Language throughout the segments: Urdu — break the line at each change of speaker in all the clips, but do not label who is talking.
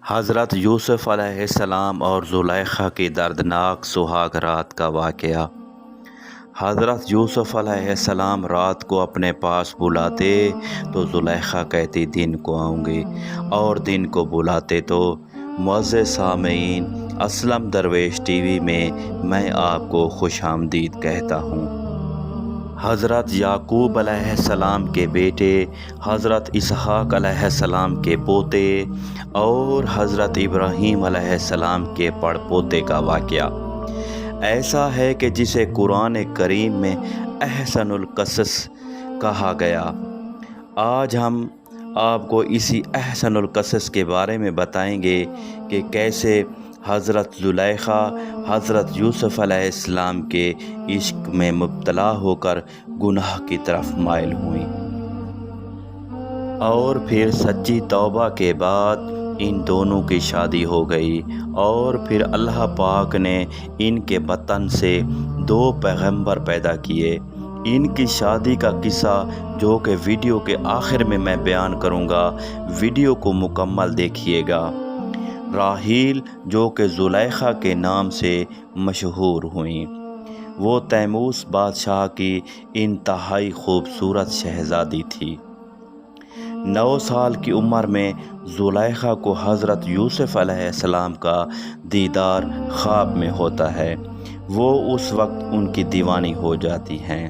حضرت یوسف علیہ السلام اور زلیخا کی دردناک سہاگ رات کا واقعہ۔ حضرت یوسف علیہ السلام رات کو اپنے پاس بلاتے تو زلیخا کہتی دن کو آؤں گی، اور دن کو بلاتے تو معزز سامعین، اسلم درویش ٹی وی میں آپ کو خوش آمدید کہتا ہوں۔ حضرت یعقوب علیہ السلام کے بیٹے، حضرت اسحاق علیہ السلام کے پوتے اور حضرت ابراہیم علیہ السلام کے پڑ پوتے کا واقعہ ایسا ہے کہ جسے قرآن کریم میں احسن القصص کہا گیا۔ آج ہم آپ کو اسی احسن القصص کے بارے میں بتائیں گے کہ کیسے حضرت زلیخا حضرت یوسف علیہ السلام کے عشق میں مبتلا ہو کر گناہ کی طرف مائل ہوئیں، اور پھر سچی توبہ کے بعد ان دونوں کی شادی ہو گئی، اور پھر اللہ پاک نے ان کے بطن سے 2 پیغمبر پیدا کیے۔ ان کی شادی کا قصہ جو کہ ویڈیو کے آخر میں بیان کروں گا، ویڈیو کو مکمل دیکھیے گا۔ راحیل جو کہ زلیخا کے نام سے مشہور ہوئیں، وہ تیموس بادشاہ کی انتہائی خوبصورت شہزادی تھی۔ 9 سال کی عمر میں زلیخا کو حضرت یوسف علیہ السلام کا دیدار خواب میں ہوتا ہے۔ وہ اس وقت ان کی دیوانی ہو جاتی ہیں۔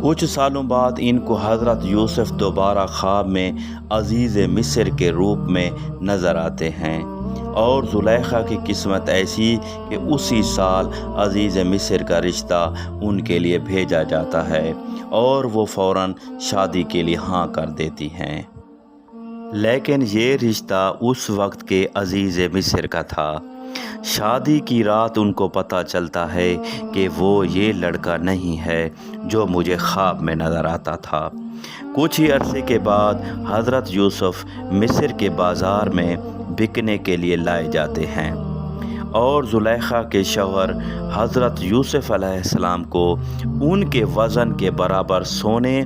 کچھ سالوں بعد ان کو حضرت یوسف دوبارہ خواب میں عزیز مصر کے روپ میں نظر آتے ہیں، اور زلیخا کی قسمت ایسی کہ اسی سال عزیز مصر کا رشتہ ان کے لیے بھیجا جاتا ہے، اور وہ فوراً شادی کے لیے ہاں کر دیتی ہیں۔ لیکن یہ رشتہ اس وقت کے عزیز مصر کا تھا۔ شادی کی رات ان کو پتہ چلتا ہے کہ وہ یہ لڑکا نہیں ہے جو مجھے خواب میں نظر آتا تھا۔ کچھ ہی عرصے کے بعد حضرت یوسف مصر کے بازار میں بکنے کے لیے لائے جاتے ہیں، اور زلیخا کے شوہر حضرت یوسف علیہ السلام کو ان کے وزن کے برابر سونے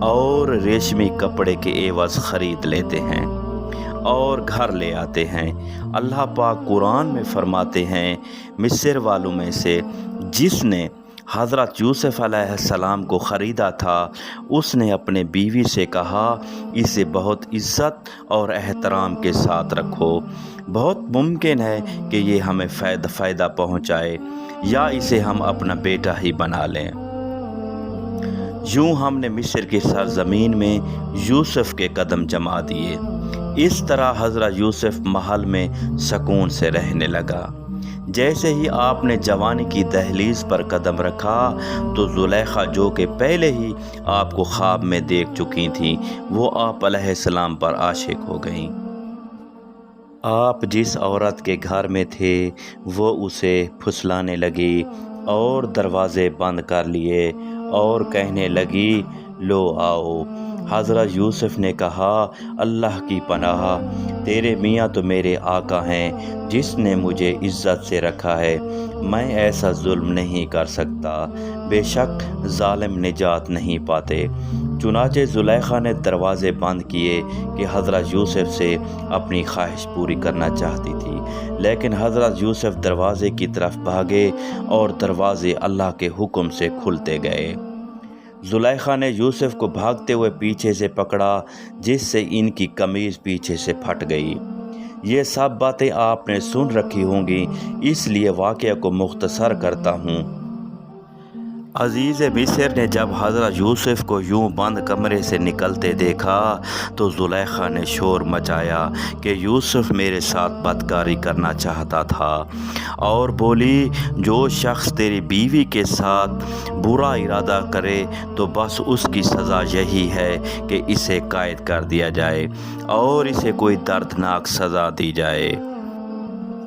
اور ریشمی کپڑے کے عوض خرید لیتے ہیں اور گھر لے آتے ہیں۔ اللہ پاک قرآن میں فرماتے ہیں، مصر والوں میں سے جس نے حضرت یوسف علیہ السلام کو خریدا تھا، اس نے اپنے بیوی سے کہا اسے بہت عزت اور احترام کے ساتھ رکھو، بہت ممکن ہے کہ یہ ہمیں فائدہ پہنچائے، یا اسے ہم اپنا بیٹا ہی بنا لیں۔ یوں ہم نے مصر کی سرزمین میں یوسف کے قدم جما دیے۔ اس طرح حضرت یوسف محل میں سکون سے رہنے لگا۔ جیسے ہی آپ نے جوانی کی دہلیز پر قدم رکھا تو زلیخا جو کہ پہلے ہی آپ کو خواب میں دیکھ چکی تھیں، وہ آپ علیہ السلام پر عاشق ہو گئیں۔ آپ جس عورت کے گھر میں تھے وہ اسے پھسلانے لگی اور دروازے بند کر لیے اور کہنے لگی لو آؤ۔ حضرت یوسف نے کہا اللہ کی پناہ، تیرے میاں تو میرے آقا ہیں جس نے مجھے عزت سے رکھا ہے، میں ایسا ظلم نہیں کر سکتا، بے شک ظالم نجات نہیں پاتے۔ چنانچہ زلیخا نے دروازے بند کیے کہ حضرت یوسف سے اپنی خواہش پوری کرنا چاہتی تھی، لیکن حضرت یوسف دروازے کی طرف بھاگے اور دروازے اللہ کے حکم سے کھلتے گئے۔ زلیخا نے یوسف کو بھاگتے ہوئے پیچھے سے پکڑا، جس سے ان کی قمیض پیچھے سے پھٹ گئی۔ یہ سب باتیں آپ نے سن رکھی ہوں گی، اس لیے واقعہ کو مختصر کرتا ہوں۔ عزیز مصر نے جب حضرت یوسف کو یوں بند کمرے سے نکلتے دیکھا تو زلیخا نے شور مچایا کہ یوسف میرے ساتھ بدکاری کرنا چاہتا تھا، اور بولی جو شخص تیری بیوی کے ساتھ برا ارادہ کرے تو بس اس کی سزا یہی ہے کہ اسے قید کر دیا جائے اور اسے کوئی دردناک سزا دی جائے۔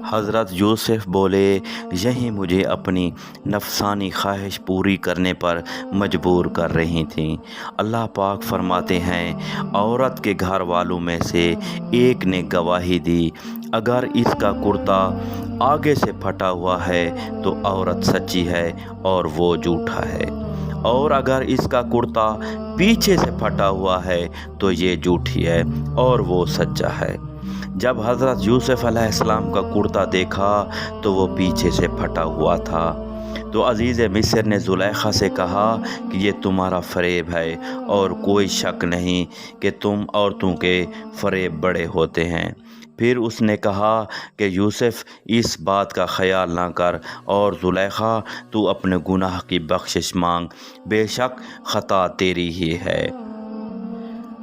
حضرت یوسف بولے یہی مجھے اپنی نفسانی خواہش پوری کرنے پر مجبور کر رہی تھیں۔ اللہ پاک فرماتے ہیں عورت کے گھر والوں میں سے ایک نے گواہی دی، اگر اس کا کرتا آگے سے پھٹا ہوا ہے تو عورت سچی ہے اور وہ جھوٹا ہے، اور اگر اس کا کرتا پیچھے سے پھٹا ہوا ہے تو یہ جھوٹی ہے اور وہ سچا ہے۔ جب حضرت یوسف علیہ السلام کا کرتا دیکھا تو وہ پیچھے سے پھٹا ہوا تھا، تو عزیز مصر نے زلیخا سے کہا کہ یہ تمہارا فریب ہے، اور کوئی شک نہیں کہ تم عورتوں کے فریب بڑے ہوتے ہیں۔ پھر اس نے کہا کہ یوسف اس بات کا خیال نہ کر، اور زلیخا تو اپنے گناہ کی بخشش مانگ، بے شک خطا تیری ہی ہے۔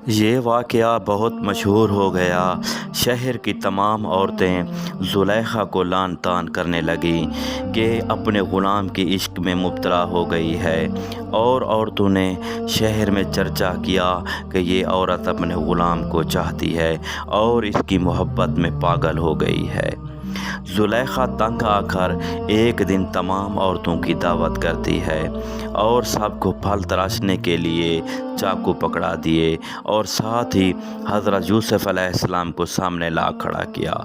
یہ واقعہ بہت مشہور ہو گیا۔ شہر کی تمام عورتیں زلیخا کو لعن طعن کرنے لگیں کہ اپنے غلام کی عشق میں مبتلا ہو گئی ہے، اور عورتوں نے شہر میں چرچا کیا کہ یہ عورت اپنے غلام کو چاہتی ہے اور اس کی محبت میں پاگل ہو گئی ہے۔ زلیخا تنگ آ کر ایک دن تمام عورتوں کی دعوت کرتی ہے اور سب کو پھل تراشنے کے لیے چاقو پکڑا دیے، اور ساتھ ہی حضرت یوسف علیہ السلام کو سامنے لا کھڑا کیا۔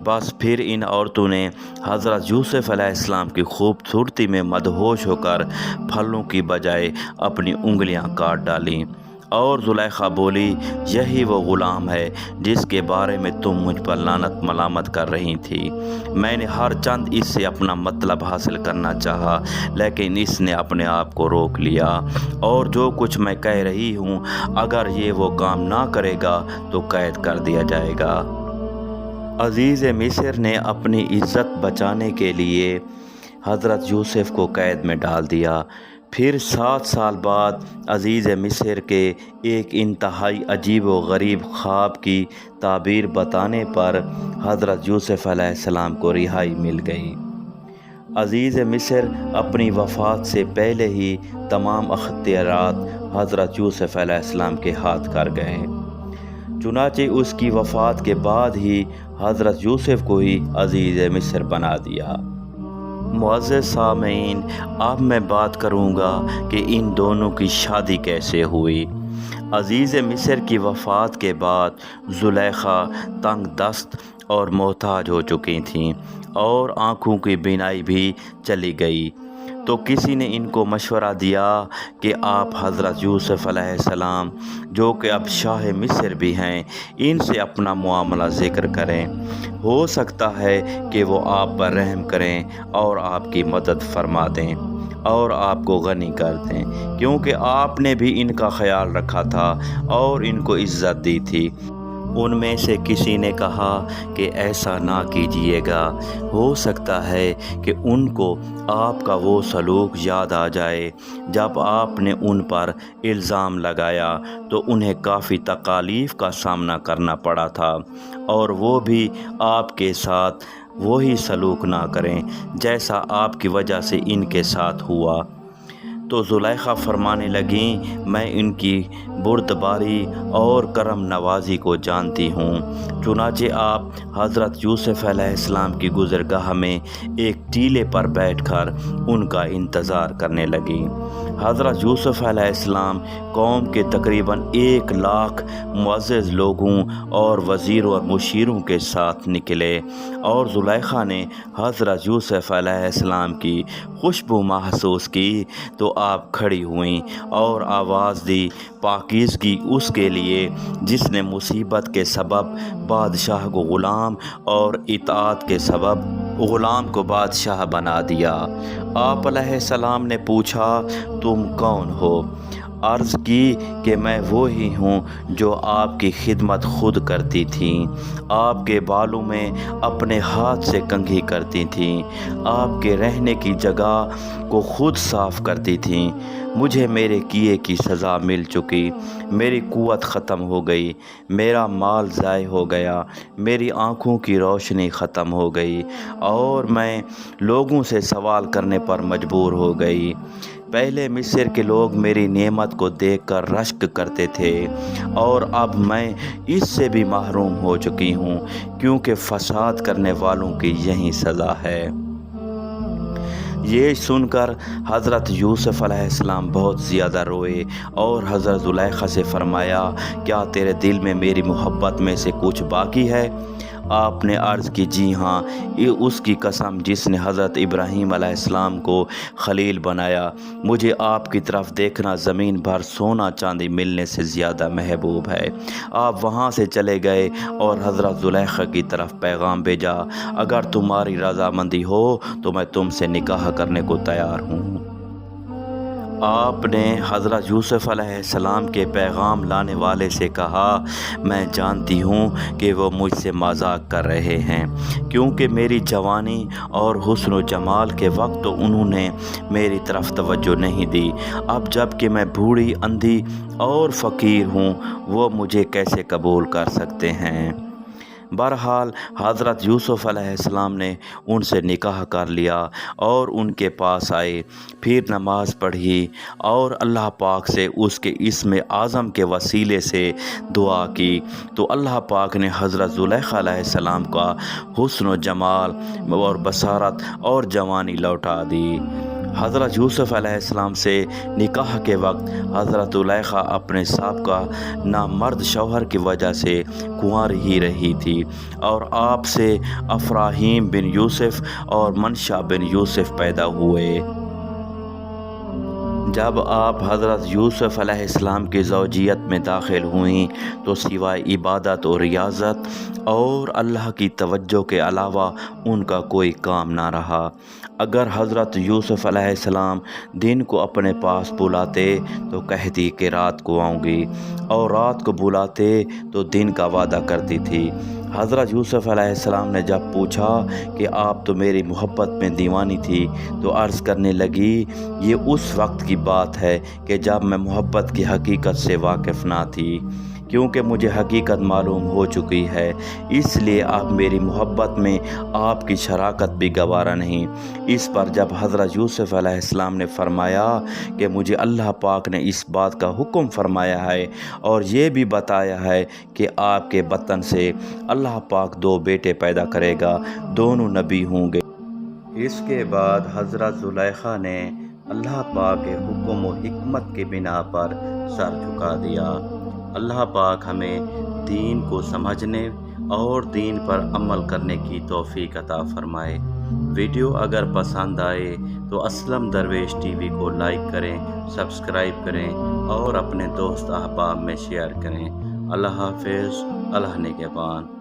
بس پھر ان عورتوں نے حضرت یوسف علیہ السلام کی خوبصورتی میں مدہوش ہو کر پھلوں کی بجائے اپنی انگلیاں کاٹ ڈالیں، اور زلیخا بولی، یہی وہ غلام ہے جس کے بارے میں تم مجھ پر لعنت ملامت کر رہی تھی۔ میں نے ہر چند اس سے اپنا مطلب حاصل کرنا چاہا، لیکن اس نے اپنے آپ کو روک لیا، اور جو کچھ میں کہہ رہی ہوں اگر یہ وہ کام نہ کرے گا تو قید کر دیا جائے گا۔ عزیز مصر نے اپنی عزت بچانے کے لیے حضرت یوسف کو قید میں ڈال دیا۔ پھر 7 سال بعد عزیز مصر کے ایک انتہائی عجیب و غریب خواب کی تعبیر بتانے پر حضرت یوسف علیہ السلام کو رہائی مل گئی۔ عزیز مصر اپنی وفات سے پہلے ہی تمام اختیارات حضرت یوسف علیہ السلام کے ہاتھ کر گئے، چنانچہ اس کی وفات کے بعد ہی حضرت یوسف کو ہی عزیز مصر بنا دیا۔ معزز سامعین، اب میں بات کروں گا کہ ان دونوں کی شادی کیسے ہوئی۔ عزیز مصر کی وفات کے بعد زلیخا تنگ دست اور محتاج ہو چکی تھیں، اور آنکھوں کی بینائی بھی چلی گئی، تو کسی نے ان کو مشورہ دیا کہ آپ حضرت یوسف علیہ السلام، جو کہ اب شاہ مصر بھی ہیں، ان سے اپنا معاملہ ذکر کریں، ہو سکتا ہے کہ وہ آپ پر رحم کریں اور آپ کی مدد فرما دیں اور آپ کو غنی کر دیں، کیونکہ آپ نے بھی ان کا خیال رکھا تھا اور ان کو عزت دی تھی۔ ان میں سے کسی نے کہا کہ ایسا نہ کیجیے گا، ہو سکتا ہے کہ ان کو آپ کا وہ سلوک یاد آ جائے جب آپ نے ان پر الزام لگایا تو انہیں کافی تکالیف کا سامنا کرنا پڑا تھا، اور وہ بھی آپ کے ساتھ وہی سلوک نہ کریں جیسا آپ کی وجہ سے ان کے ساتھ ہوا۔ تو زلیخا فرمانے لگیں، میں ان کی بردباری اور کرم نوازی کو جانتی ہوں۔ چنانچہ آپ حضرت یوسف علیہ السلام کی گزرگاہ میں ایک ٹیلے پر بیٹھ کر ان کا انتظار کرنے لگیں۔ حضرت یوسف علیہ السلام قوم کے تقریباً 1 لاکھ معزز لوگوں اور وزیروں اور مشیروں کے ساتھ نکلے، اور زلیخا نے حضرت یوسف علیہ السلام کی خوشبو محسوس کی تو آپ کھڑی ہوئیں اور آواز دی، پاکیزگی اس کے لیے جس نے مصیبت کے سبب بادشاہ کو غلام اور اطاعت کے سبب غلام کو بادشاہ بنا دیا۔ آپ علیہ السلام نے پوچھا، تم کون ہو؟ عرض کی کہ میں وہی ہوں جو آپ کی خدمت خود کرتی تھیں، آپ کے بالوں میں اپنے ہاتھ سے کنگھی کرتی تھیں، آپ کے رہنے کی جگہ کو خود صاف کرتی تھیں۔ مجھے میرے کیے کی سزا مل چکی، میری قوت ختم ہو گئی، میرا مال ضائع ہو گیا، میری آنکھوں کی روشنی ختم ہو گئی، اور میں لوگوں سے سوال کرنے پر مجبور ہو گئی۔ پہلے مصر کے لوگ میری نعمت کو دیکھ کر رشک کرتے تھے، اور اب میں اس سے بھی محروم ہو چکی ہوں، کیونکہ فساد کرنے والوں کی یہی سزا ہے۔ یہ سن کر حضرت یوسف علیہ السلام بہت زیادہ روئے، اور حضرت زلیخا سے فرمایا، کیا تیرے دل میں میری محبت میں سے کچھ باقی ہے؟ آپ نے عرض کی جی ہاں، یہ اس کی قسم جس نے حضرت ابراہیم علیہ السلام کو خلیل بنایا، مجھے آپ کی طرف دیکھنا زمین بھر سونا چاندی ملنے سے زیادہ محبوب ہے۔ آپ وہاں سے چلے گئے اور حضرت زلیخا کی طرف پیغام بھیجا، اگر تمہاری رضامندی ہو تو میں تم سے نکاح کرنے کو تیار ہوں۔ آپ نے حضرت یوسف علیہ السلام کے پیغام لانے والے سے کہا، میں جانتی ہوں کہ وہ مجھ سے مذاق کر رہے ہیں، کیونکہ میری جوانی اور حسن و جمال کے وقت تو انہوں نے میری طرف توجہ نہیں دی، اب جب کہ میں بوڑھی، اندھی اور فقیر ہوں، وہ مجھے کیسے قبول کر سکتے ہیں؟ بہرحال حضرت یوسف علیہ السلام نے ان سے نکاح کر لیا اور ان کے پاس آئے، پھر نماز پڑھی اور اللہ پاک سے اس کے اسم اعظم کے وسیلے سے دعا کی، تو اللہ پاک نے حضرت زلیخا علیہ السلام کا حسن و جمال اور بصارت اور جوانی لوٹا دی۔ حضرت یوسف علیہ السلام سے نکاح کے وقت حضرت زلیخا اپنے سابقہ نامرد شوہر کی وجہ سے کنواری ہی رہی تھی، اور آپ سے افراہیم بن یوسف اور منشا بن یوسف پیدا ہوئے۔ جب آپ حضرت یوسف علیہ السلام کی زوجیت میں داخل ہوئیں تو سوائے عبادت و ریاضت اور اللہ کی توجہ کے علاوہ ان کا کوئی کام نہ رہا۔ اگر حضرت یوسف علیہ السلام دن کو اپنے پاس بلاتے تو کہتی کہ رات کو آؤں گی، اور رات کو بلاتے تو دن کا وعدہ کرتی تھی۔ حضرت یوسف علیہ السلام نے جب پوچھا کہ آپ تو میری محبت میں دیوانی تھی، تو عرض کرنے لگی، یہ اس وقت کی بات ہے کہ جب میں محبت کی حقیقت سے واقف نہ تھی، کیونکہ مجھے حقیقت معلوم ہو چکی ہے، اس لیے اب میری محبت میں آپ کی شراکت بھی گوارا نہیں۔ اس پر جب حضرت یوسف علیہ السلام نے فرمایا کہ مجھے اللہ پاک نے اس بات کا حکم فرمایا ہے اور یہ بھی بتایا ہے کہ آپ کے بطن سے اللہ پاک 2 بیٹے پیدا کرے گا، دونوں نبی ہوں گے۔ اس کے بعد حضرت زلیخا نے اللہ پاک کے حکم و حکمت کی بنا پر سر جھکا دیا۔ اللہ پاک ہمیں دین کو سمجھنے اور دین پر عمل کرنے کی توفیق عطا فرمائے۔ ویڈیو اگر پسند آئے تو اسلم درویش ٹی وی کو لائک کریں، سبسکرائب کریں اور اپنے دوست احباب میں شیئر کریں۔ اللہ حافظ، اللہ نگہبان۔